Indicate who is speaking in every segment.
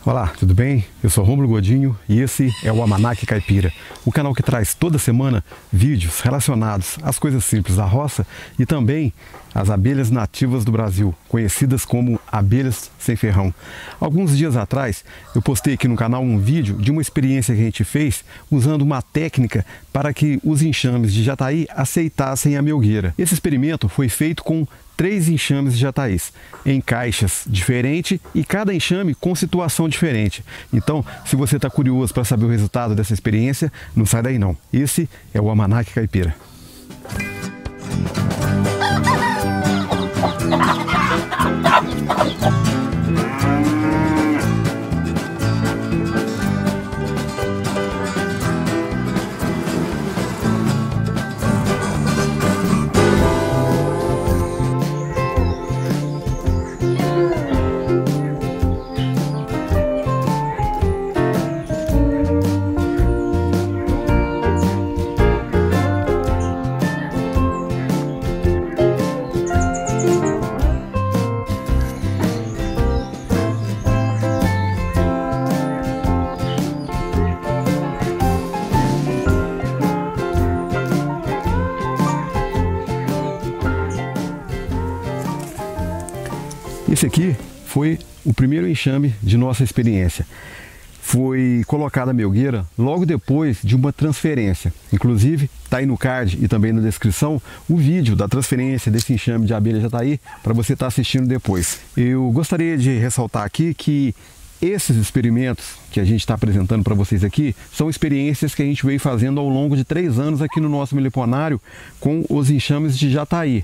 Speaker 1: Olá, tudo bem? Eu sou Rômulo Godinho e esse é o Almanac Caipira, o canal que traz toda semana vídeos relacionados às coisas simples da roça e também às abelhas nativas do Brasil, conhecidas como abelhas sem ferrão. Alguns dias atrás eu postei aqui no canal um vídeo de uma experiência que a gente fez usando uma técnica para que os enxames de jataí aceitassem a melgueira. Esse experimento foi feito com 3 enxames de jataís em caixas diferentes e cada enxame com situação diferente. Então, se você está curioso para saber o resultado dessa experiência, não sai daí não. Esse é o Almanac Caipira. Esse aqui foi o primeiro enxame de nossa experiência. Foi colocada a melgueira logo depois de uma transferência. Inclusive, está aí no card e também na descrição o vídeo da transferência desse enxame de abelha jataí para você estar assistindo depois. Eu gostaria de ressaltar aqui que esses experimentos que a gente está apresentando para vocês aqui são experiências que a gente veio fazendo ao longo de 3 anos aqui no nosso meliponário com os enxames de jataí.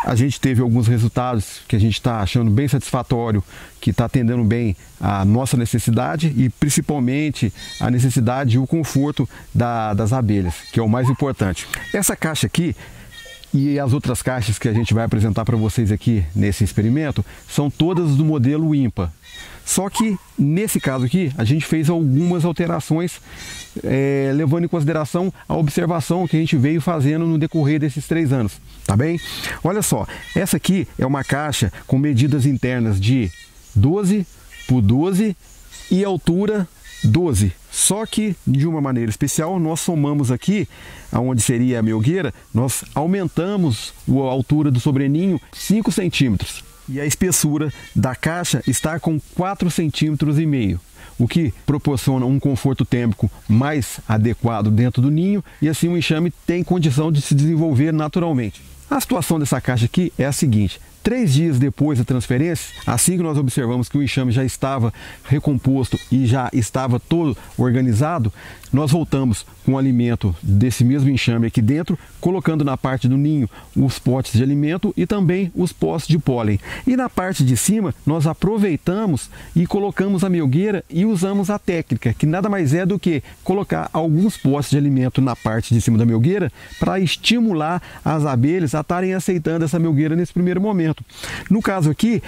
Speaker 1: A gente teve alguns resultados que a gente está achando bem satisfatório, que está atendendo bem a nossa necessidade e principalmente a necessidade e o conforto das abelhas, que é o mais importante. Essa caixa aqui e as outras caixas que a gente vai apresentar para vocês aqui nesse experimento são todas do modelo ímpar. Só que nesse caso aqui a gente fez algumas alterações levando em consideração a observação que a gente veio fazendo no decorrer desses 3 anos, tá bem? Olha só, essa aqui é uma caixa com medidas internas de 12 por 12 e altura 12. Só que de uma maneira especial nós somamos aqui, aonde seria a melgueira, nós aumentamos a altura do sobreninho 5 centímetros. E a espessura da caixa está com 4,5 centímetros, o que proporciona um conforto térmico mais adequado dentro do ninho e assim o enxame tem condição de se desenvolver naturalmente. A situação dessa caixa aqui é a seguinte: 3 dias depois da transferência, assim que nós observamos que o enxame já estava recomposto e já estava todo organizado, nós voltamos com o alimento desse mesmo enxame aqui dentro, colocando na parte do ninho os potes de alimento e também os potes de pólen. E na parte de cima, nós aproveitamos e colocamos a melgueira e usamos a técnica, que nada mais é do que colocar alguns potes de alimento na parte de cima da melgueira para estimular as abelhas a estarem aceitando essa melgueira nesse primeiro momento. No caso aqui,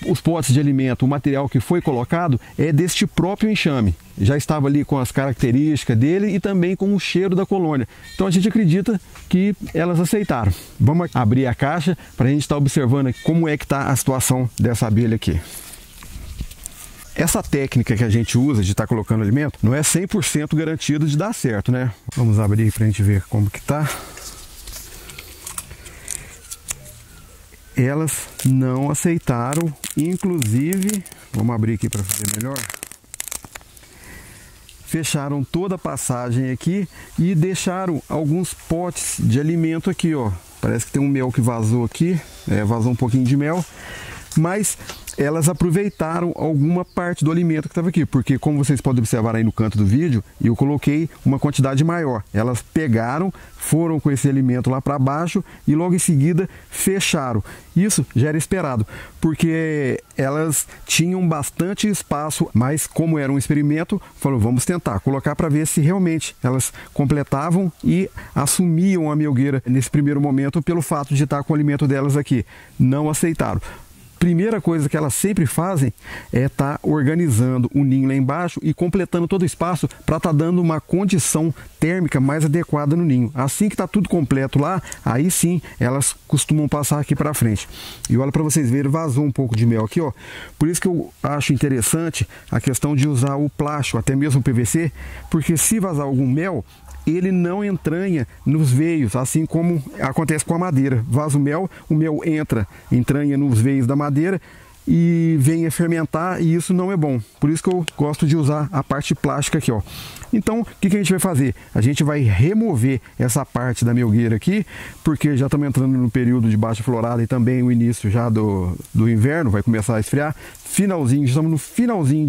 Speaker 1: os potes de alimento, o material que foi colocado é deste próprio enxame. Já estava ali com as características dele e também com o cheiro da colônia. Então a gente acredita que elas aceitaram. Vamos abrir a caixa para a gente estar observando como é que está a situação dessa abelha aqui. Essa técnica que a gente usa de estar colocando alimento não é 100% garantido de dar certo, né? Vamos abrir para a gente ver como que está. Elas não aceitaram, inclusive, vamos abrir aqui para fazer melhor. Fecharam toda a passagem aqui e deixaram alguns potes de alimento aqui, ó. Parece que tem um mel que vazou aqui, vazou um pouquinho de mel, mas elas aproveitaram alguma parte do alimento que estava aqui, porque como vocês podem observar aí no canto do vídeo, eu coloquei uma quantidade maior. Elas pegaram, foram com esse alimento lá para baixo e logo em seguida fecharam. Isso já era esperado, porque elas tinham bastante espaço, mas como era um experimento, falou, vamos tentar colocar para ver se realmente elas completavam e assumiam a melgueira nesse primeiro momento pelo fato de estar com o alimento delas aqui. Não aceitaram. primeira coisa que elas sempre fazem é estar organizando o ninho lá embaixo e completando todo o espaço para estar dando uma condição térmica mais adequada no ninho. Assim que está tudo completo lá, aí sim elas costumam passar aqui para frente. E olha para vocês verem, vazou um pouco de mel aqui, ó. Por isso que eu acho interessante a questão de usar o plástico, até mesmo o PVC, porque se vazar algum mel, ele não entranha nos veios, assim como acontece com a madeira. Vaza o mel entranha nos veios da madeira e vem a fermentar, e isso não é bom. Por isso que eu gosto de usar a parte plástica aqui, ó. Então, o que a gente vai fazer? A gente vai remover essa parte da melgueira aqui, porque já estamos entrando no período de baixa florada e também o início já do inverno, vai começar a esfriar. Estamos no finalzinho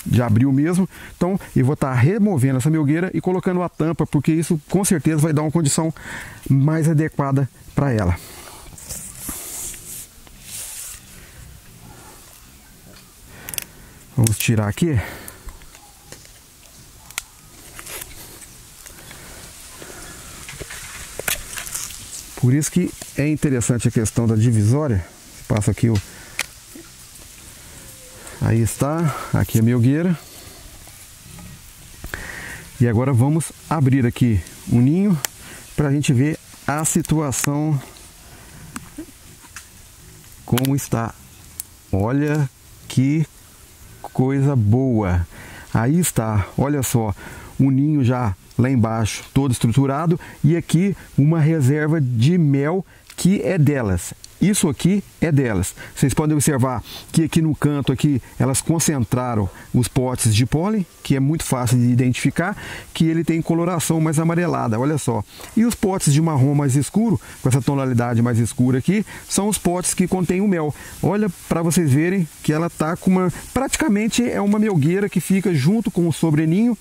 Speaker 1: de abril mesmo, então eu vou estar removendo essa melgueira e colocando a tampa, porque isso com certeza vai dar uma condição mais adequada para ela. Vamos tirar aqui. Por isso que é interessante a questão da divisória. Passa aqui o... Aí está, aqui a melgueira. E agora vamos abrir aqui o ninho para a gente ver a situação como está. Olha que coisa boa. Aí está, olha só, o ninho já lá embaixo todo estruturado e aqui uma reserva de mel que é delas. Isso aqui é delas. Vocês podem observar que aqui no canto aqui elas concentraram os potes de pólen, que é muito fácil de identificar, que ele tem coloração mais amarelada, olha só. E os potes de marrom mais escuro, com essa tonalidade mais escura aqui, são os potes que contêm o mel. Olha para vocês verem que ela tá com uma... praticamente é uma melgueira que fica junto com o sobreninho,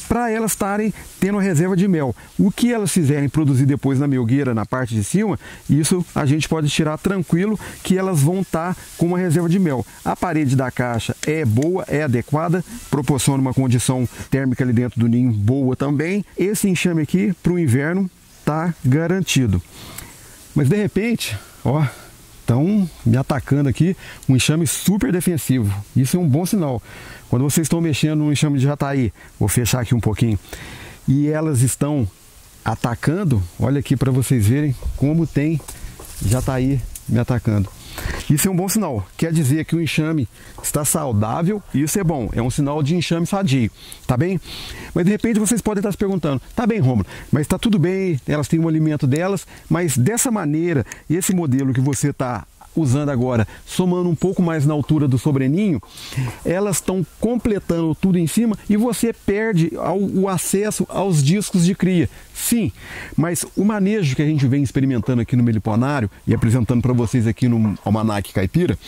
Speaker 1: para elas estarem tendo a reserva de mel. O que elas fizerem produzir depois na melgueira, na parte de cima, isso a gente pode tirar tranquilo, que elas vão estar com uma reserva de mel. A parede da caixa é boa, é adequada, proporciona uma condição térmica ali dentro do ninho boa também. Esse enxame aqui para o inverno está garantido. Mas de repente, ó, estão me atacando aqui, um enxame super defensivo. Isso é um bom sinal. Quando vocês estão mexendo no enxame de jataí, vou fechar aqui um pouquinho, e elas estão atacando, olha aqui para vocês verem como tem jataí me atacando. Isso é um bom sinal, quer dizer que o enxame está saudável, e isso é bom, é um sinal de enxame sadio, tá bem? Mas de repente vocês podem estar se perguntando, tá bem, Rômulo, mas está tudo bem, elas têm um alimento delas, mas dessa maneira, esse modelo que você está usando agora, somando um pouco mais na altura do sobreninho, elas estão completando tudo em cima e você perde o acesso aos discos de cria. Sim, mas o manejo que a gente vem experimentando aqui no meliponário e apresentando para vocês aqui no Almanac Caipira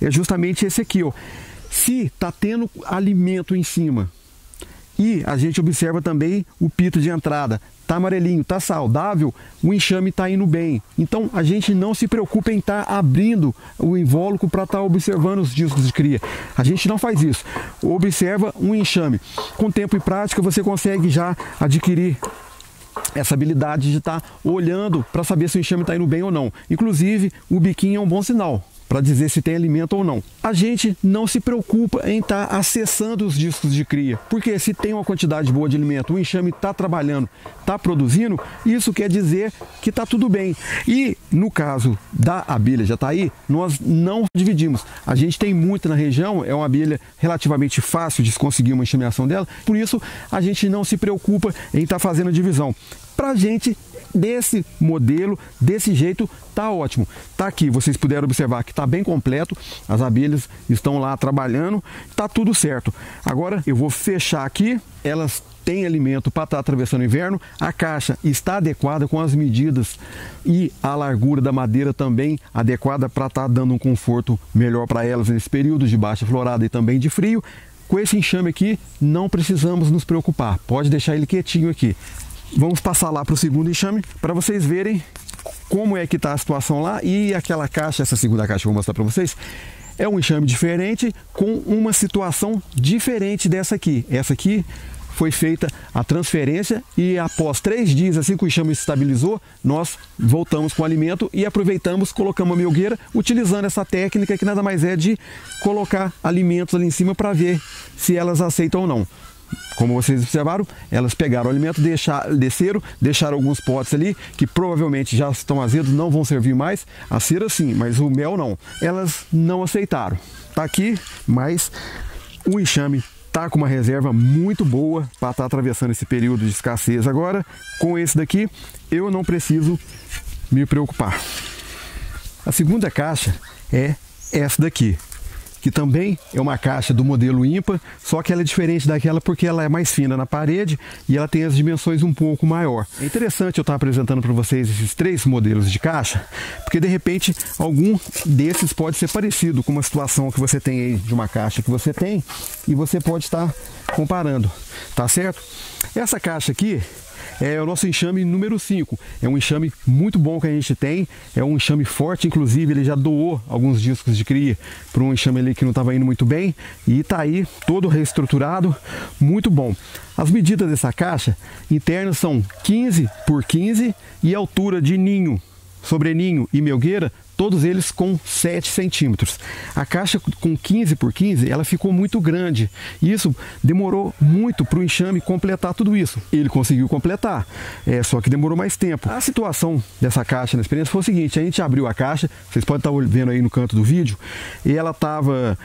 Speaker 1: é justamente esse aqui, ó. Se está tendo alimento em cima e a gente observa também o pito de entrada, tá amarelinho, tá saudável, o enxame está indo bem. Então a gente não se preocupa em estar abrindo o invólucro para estar observando os discos de cria. A gente não faz isso. Observa um enxame. Com tempo e prática você consegue já adquirir essa habilidade de estar olhando para saber se o enxame está indo bem ou não. Inclusive o biquinho é um bom sinal para dizer se tem alimento ou não. A gente não se preocupa em estar acessando os discos de cria, porque se tem uma quantidade boa de alimento, o enxame está trabalhando, está produzindo, isso quer dizer que está tudo bem. E no caso da abelha jataí, nós não dividimos. A gente tem muito na região, é uma abelha relativamente fácil de se conseguir uma enxameação dela, por isso a gente não se preocupa em estar fazendo a divisão. Para a gente, desse modelo, desse jeito, tá ótimo. Tá aqui, vocês puderam observar que tá bem completo, as abelhas estão lá trabalhando, tá tudo certo. Agora eu vou fechar aqui, elas têm alimento para estar atravessando o inverno, a caixa está adequada com as medidas e a largura da madeira também adequada para estar dando um conforto melhor para elas nesse período de baixa florada e também de frio. Com esse enxame aqui, não precisamos nos preocupar, pode deixar ele quietinho aqui. Vamos passar lá para o segundo enxame para vocês verem como é que está a situação lá. E aquela caixa, essa segunda caixa que eu vou mostrar para vocês, é um enxame diferente com uma situação diferente dessa aqui. Essa aqui foi feita a transferência e após 3 dias, assim que o enxame estabilizou, nós voltamos com o alimento e aproveitamos, colocamos a melgueira, utilizando essa técnica que nada mais é de colocar alimentos ali em cima para ver se elas aceitam ou não. Como vocês observaram, elas pegaram o alimento, desceram, deixaram alguns potes ali, que provavelmente já estão azedos, não vão servir mais. A cera sim, mas o mel não. Elas não aceitaram. Tá aqui, mas o enxame tá com uma reserva muito boa para estar atravessando esse período de escassez. Agora, com esse daqui, eu não preciso me preocupar. A segunda caixa é essa daqui, que também é uma caixa do modelo ímpar, só que ela é diferente daquela porque ela é mais fina na parede e ela tem as dimensões um pouco maior. É interessante eu estar apresentando para vocês esses 3 modelos de caixa, porque de repente algum desses pode ser parecido com uma situação que você tem aí de uma caixa que você tem e você pode estar comparando, tá certo? Essa caixa aqui é o nosso enxame número 5. É um enxame muito bom que a gente tem. É um enxame forte, inclusive ele já doou alguns discos de cria para um enxame ali que não estava indo muito bem. E está aí todo reestruturado, muito bom. As medidas dessa caixa interna são 15 por 15 e a altura de ninho, sobreninho e melgueira, todos eles com 7 centímetros. A caixa com 15 por 15, ela ficou muito grande. Isso demorou muito para o enxame completar tudo isso. Ele conseguiu completar, só que demorou mais tempo. A situação dessa caixa na experiência foi o seguinte: a gente abriu a caixa, vocês podem estar vendo aí no canto do vídeo, e ela estava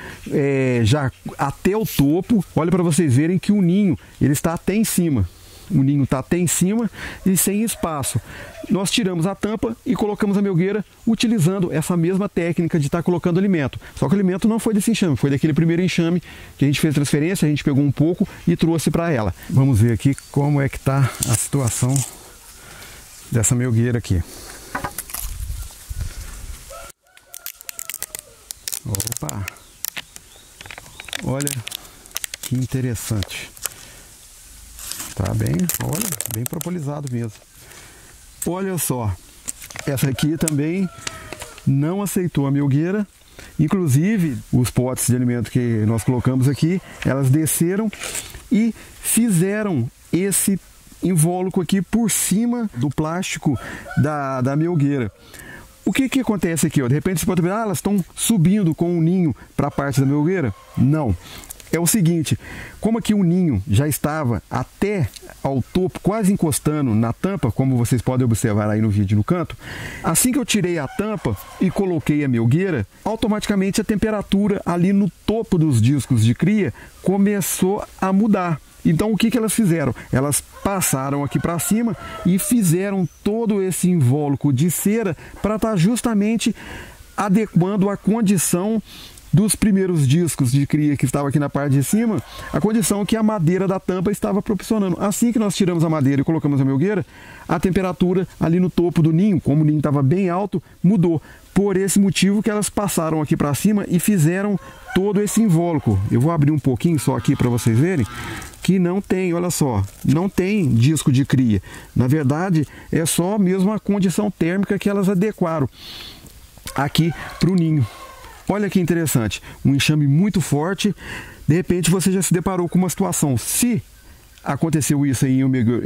Speaker 1: já até o topo. Olha para vocês verem que o ninho ele está até em cima. O ninho está até em cima e sem espaço. Nós tiramos a tampa e colocamos a melgueira utilizando essa mesma técnica de estar colocando alimento. Só que o alimento não foi desse enxame, foi daquele primeiro enxame que a gente fez transferência, a gente pegou um pouco e trouxe para ela. Vamos ver aqui como é que está a situação dessa melgueira aqui. Opa! Olha que interessante. Tá bem, olha, bem propolizado mesmo. Olha só, essa aqui também não aceitou a melgueira. Inclusive, os potes de alimento que nós colocamos aqui, elas desceram e fizeram esse invólucro aqui por cima do plástico da melgueira. O que acontece aqui? Ó? De repente você pode ver, elas estão subindo com o ninho para a parte da melgueira? Não. É o seguinte, como aqui o ninho já estava até ao topo, quase encostando na tampa, como vocês podem observar aí no vídeo no canto, assim que eu tirei a tampa e coloquei a melgueira, automaticamente a temperatura ali no topo dos discos de cria começou a mudar. Então o que elas fizeram? Elas passaram aqui para cima e fizeram todo esse invólucro de cera para estar justamente adequando a condição dos primeiros discos de cria que estavam aqui na parte de cima, a condição que a madeira da tampa estava proporcionando. Assim que nós tiramos a madeira e colocamos a melgueira, a temperatura ali no topo do ninho, como o ninho estava bem alto, mudou. Por esse motivo que elas passaram aqui para cima e fizeram todo esse invólucro. Eu vou abrir um pouquinho só aqui para vocês verem que não tem, olha só, não tem disco de cria. Na verdade, é só mesmo a condição térmica que elas adequaram aqui para o ninho. Olha que interessante, um enxame muito forte. De repente você já se deparou com uma situação. Se aconteceu isso aí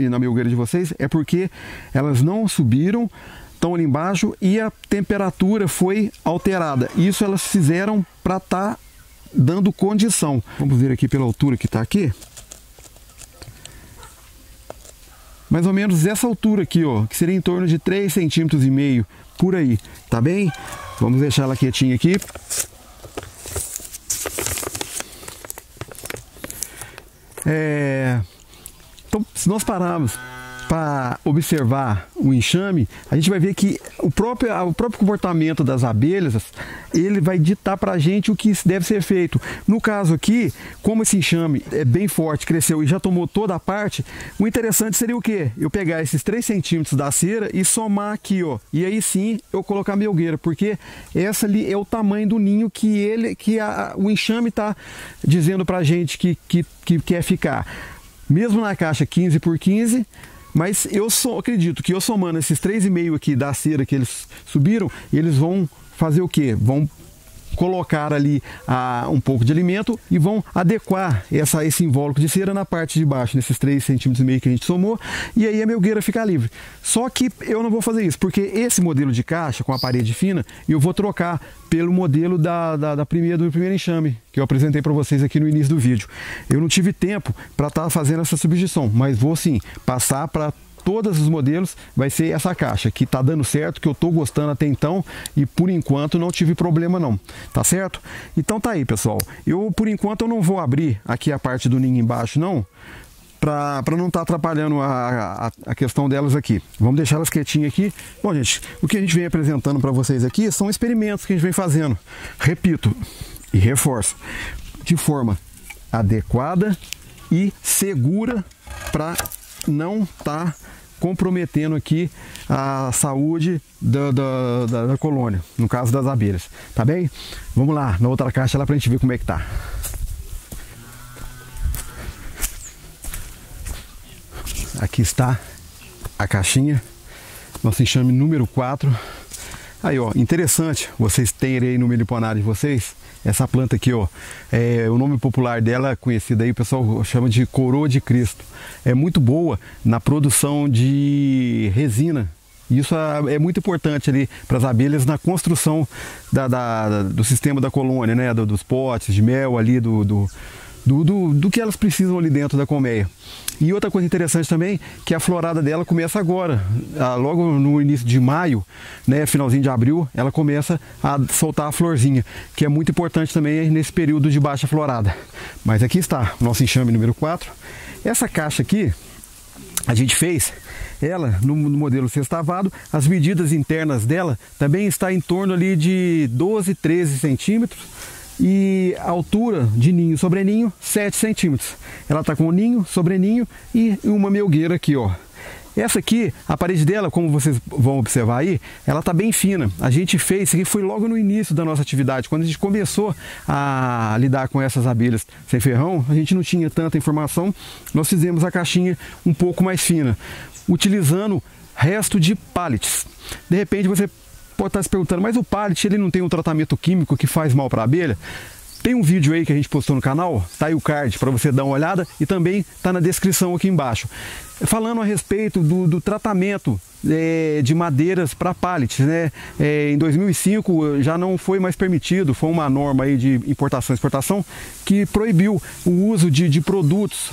Speaker 1: na melgueira de vocês, é porque elas não subiram, estão ali embaixo e a temperatura foi alterada. Isso elas fizeram para estar dando condição. Vamos ver aqui pela altura que está aqui. Mais ou menos essa altura aqui, ó, que seria em torno de 3,5 centímetros por aí, tá bem? Vamos deixar ela quietinha aqui. Então, se nós pararmos para observar o enxame, a gente vai ver que o próprio comportamento das abelhas, ele vai ditar para a gente o que deve ser feito. No caso aqui, como esse enxame é bem forte, cresceu e já tomou toda a parte, o interessante seria o quê? Eu pegar esses 3 centímetros da cera e somar aqui, ó, e aí sim eu colocar a melgueira, porque essa ali é o tamanho do ninho que o enxame está dizendo para a gente que quer ficar. Mesmo na caixa 15 por 15, mas eu só acredito que eu somando esses 3,5 aqui da cera que eles subiram, eles vão fazer o quê? Vão colocar ali um pouco de alimento e vão adequar esse invólucro de cera na parte de baixo, nesses 3,5 cm que a gente somou, e aí a melgueira fica livre. Só que eu não vou fazer isso, porque esse modelo de caixa com a parede fina, eu vou trocar pelo modelo do primeiro enxame, que eu apresentei para vocês aqui no início do vídeo. Eu não tive tempo para estar fazendo essa substituição, mas vou sim passar para todos os modelos, vai ser essa caixa que tá dando certo, que eu tô gostando até então e por enquanto não tive problema não, tá certo? Então tá aí, pessoal, por enquanto eu não vou abrir aqui a parte do ninho embaixo não, para não estar atrapalhando a questão delas aqui. Vamos deixar elas quietinhas aqui. Bom, gente, o que a gente vem apresentando para vocês aqui são experimentos que a gente vem fazendo, repito e reforço, de forma adequada e segura para não estar comprometendo aqui a saúde da colônia, no caso das abelhas, tá bem? Vamos lá, na outra caixa lá pra gente ver como é que tá. Aqui está a caixinha, nosso enxame número 4. Aí, ó, interessante vocês terem aí no meliponário de vocês essa planta aqui, ó, o nome popular dela, conhecida aí, o pessoal chama de coroa de Cristo. É muito boa na produção de resina. Isso é muito importante ali para as abelhas na construção do sistema da colônia, né, dos potes de mel ali, do que elas precisam ali dentro da colmeia. E outra coisa interessante também, que a florada dela começa agora, logo no início de maio, né, finalzinho de abril, ela começa a soltar a florzinha, que é muito importante também nesse período de baixa florada. Mas aqui está o nosso enxame número 4. Essa caixa aqui, a gente fez ela no modelo sextavado, as medidas internas dela também está em torno ali de 12, 13 centímetros, e a altura de ninho sobre ninho 7 centímetros. Ela está com ninho, sobre ninho e uma melgueira aqui, ó. Essa aqui, a parede dela, como vocês vão observar aí, ela está bem fina. A gente fez, isso aqui foi logo no início da nossa atividade, quando a gente começou a lidar com essas abelhas sem ferrão, a gente não tinha tanta informação, nós fizemos a caixinha um pouco mais fina, utilizando resto de pallets. De repente você pode estar se perguntando, mas o pallet ele não tem um tratamento químico que faz mal para a abelha? Tem um vídeo aí que a gente postou no canal, tá aí o card para você dar uma olhada e também tá na descrição aqui embaixo, falando a respeito do tratamento de madeiras para pallets, né? Em 2005 já não foi mais permitido, foi uma norma aí de importação e exportação que proibiu o uso de produtos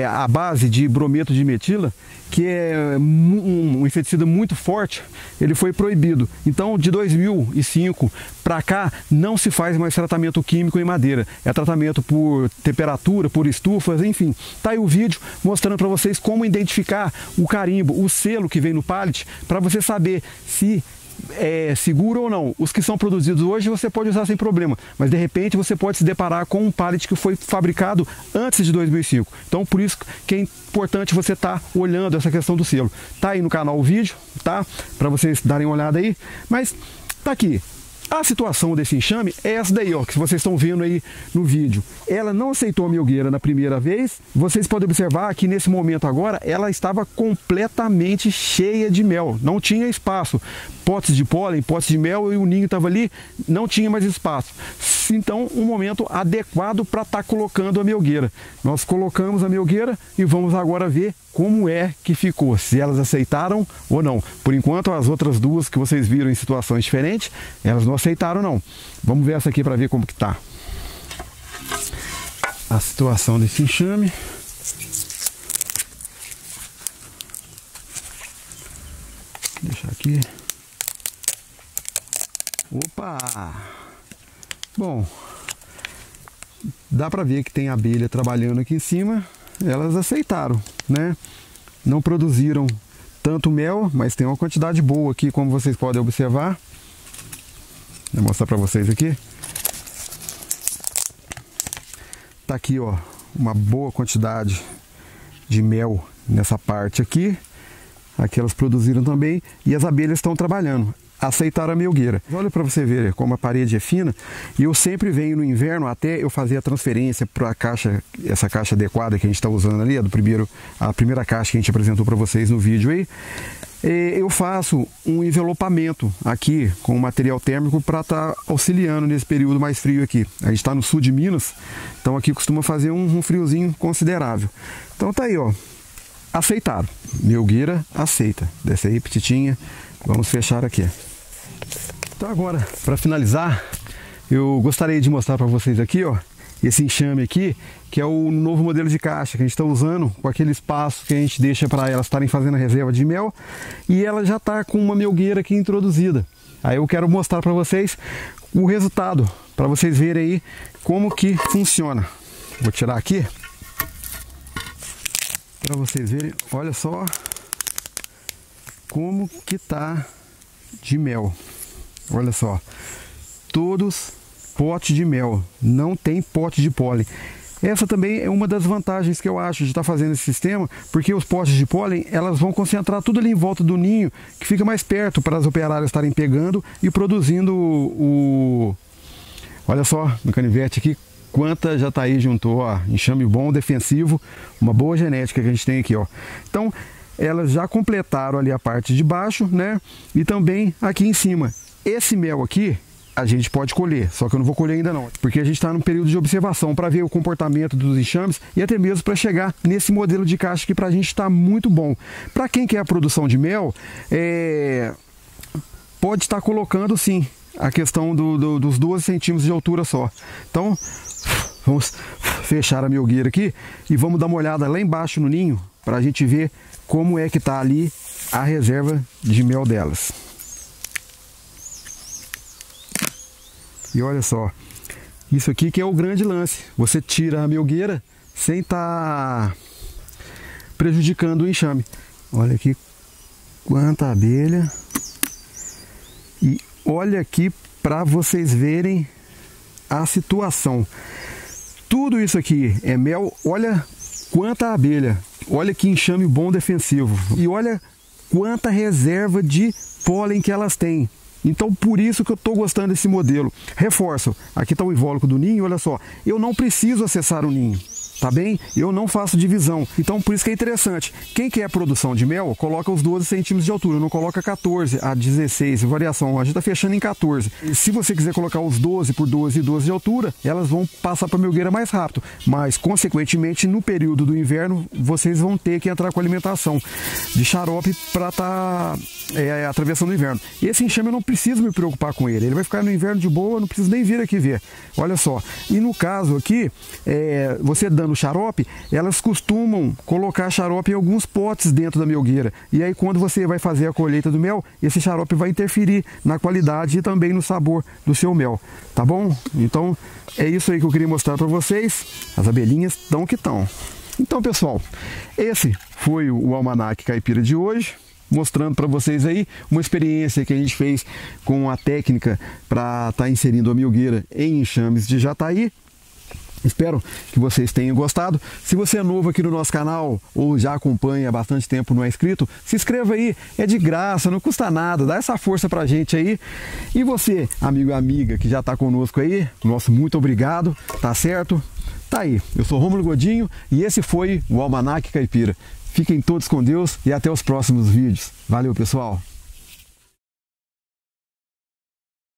Speaker 1: à base de brometo de metila, que é um inseticida muito forte, ele foi proibido. Então, de 2005 para cá, não se faz mais tratamento químico em madeira. É tratamento por temperatura, por estufas, enfim. Tá aí o vídeo mostrando para vocês como identificar o carimbo, o selo que vem no pallet, para você saber se é seguro ou não. Os que são produzidos hoje você pode usar sem problema, mas de repente você pode se deparar com um pallet que foi fabricado antes de 2005. Então por isso que é importante você estar olhando essa questão do selo. Tá aí no canal o vídeo, tá? Para vocês darem uma olhada aí, mas tá aqui. A situação desse enxame é essa daí, ó, que vocês estão vendo aí no vídeo. Ela não aceitou a melgueira na primeira vez. Vocês podem observar que nesse momento agora ela estava completamente cheia de mel. Não tinha espaço. Potes de pólen, potes de mel e o ninho estava ali, não tinha mais espaço. Então, um momento adequado para estar colocando a melgueira. Nós colocamos a melgueira e vamos agora ver como é que ficou, se elas aceitaram ou não. Por enquanto, as outras duas que vocês viram em situações diferentes, elas não aceitaram não. Vamos ver essa aqui para ver como que tá a situação desse enxame. Deixa aqui. Opa! Bom, dá para ver que tem abelha trabalhando aqui em cima. Elas aceitaram, né? Não produziram tanto mel, mas tem uma quantidade boa aqui, como vocês podem observar. Vou mostrar para vocês aqui. Tá aqui, ó, uma boa quantidade de mel nessa parte aqui. Aqui elas produziram também e as abelhas estão trabalhando. aceitaram a melgueira. Olha para você ver como a parede é fina. E eu sempre venho no inverno, até eu fazer a transferência para a caixa, essa caixa adequada que a gente está usando ali, a primeira caixa que a gente apresentou para vocês no vídeo aí. Eu faço um envelopamento aqui com material térmico para estar auxiliando nesse período mais frio aqui. A gente está no sul de Minas, então aqui costuma fazer um friozinho considerável. Então tá aí, ó, aceitado. Melgueira aceita. Desce aí, petitinha. Vamos fechar aqui. Então agora, para finalizar, eu gostaria de mostrar para vocês aqui, ó, esse enxame aqui, que é o novo modelo de caixa que a gente está usando, com aquele espaço que a gente deixa para elas estarem fazendo a reserva de mel, e ela já está com uma melgueira aqui introduzida. Aí eu quero mostrar para vocês o resultado, para vocês verem aí como que funciona. Vou tirar aqui, para vocês verem, olha só como que tá de mel. Olha só, todos pote de mel, não tem pote de pólen. Essa também é uma das vantagens que eu acho de estar fazendo esse sistema, porque os potes de pólen, elas vão concentrar tudo ali em volta do ninho, que fica mais perto para as operárias estarem pegando e produzindo Olha só, no canivete aqui, quanta jataí juntou, ó, enxame bom, defensivo, uma boa genética que a gente tem aqui, ó. Então, elas já completaram ali a parte de baixo, né? E também aqui em cima. Esse mel aqui, a gente pode colher, só que eu não vou colher ainda não, porque a gente está num período de observação para ver o comportamento dos enxames e até mesmo para chegar nesse modelo de caixa que para a gente está muito bom. Para quem quer a produção de mel, pode estar colocando sim a questão dos 12 centímetros de altura só. Então, vamos fechar a melgueira aqui e vamos dar uma olhada lá embaixo no ninho para a gente ver como é que está ali a reserva de mel delas. E olha só, isso aqui que é o grande lance. Você tira a melgueira sem estar prejudicando o enxame. Olha aqui quanta abelha. E olha aqui para vocês verem a situação. Tudo isso aqui é mel. Olha quanta abelha. Olha que enxame bom defensivo. E olha quanta reserva de pólen que elas têm. Então, por isso que eu estou gostando desse modelo. Reforço, aqui está o invólucro do ninho, olha só. Eu não preciso acessar o ninho, tá bem? Eu não faço divisão. Então, por isso que é interessante. Quem quer produção de mel, coloca os 12 centímetros de altura. Não coloca 14 a 16, variação. A gente está fechando em 14. E se você quiser colocar os 12 por 12 e 12 de altura, elas vão passar para a melgueira mais rápido. Mas, consequentemente, no período do inverno, vocês vão ter que entrar com alimentação de xarope para estar atravessando o inverno. Esse enxame eu não preciso me preocupar com ele. Ele vai ficar no inverno de boa, não preciso nem vir aqui ver. Olha só. E no caso aqui, você dando xarope, elas costumam colocar xarope em alguns potes dentro da melgueira. E aí quando você vai fazer a colheita do mel, esse xarope vai interferir na qualidade e também no sabor do seu mel. Tá bom? Então é isso aí que eu queria mostrar para vocês. As abelhinhas estão que estão. Então, pessoal, esse foi o Almanac Caipira de hoje, mostrando para vocês aí uma experiência que a gente fez com a técnica para estar inserindo a melgueira em enxames de jataí. Espero que vocês tenham gostado. Se você é novo aqui no nosso canal ou já acompanha há bastante tempo, não é inscrito, se inscreva aí, é de graça, não custa nada, dá essa força pra gente aí. E você, amigo e amiga que já está conosco aí, nosso muito obrigado, tá certo? Tá aí, eu sou Rômulo Godinho e esse foi o Almanac Caipira. Fiquem todos com Deus e até os próximos vídeos. Valeu, pessoal!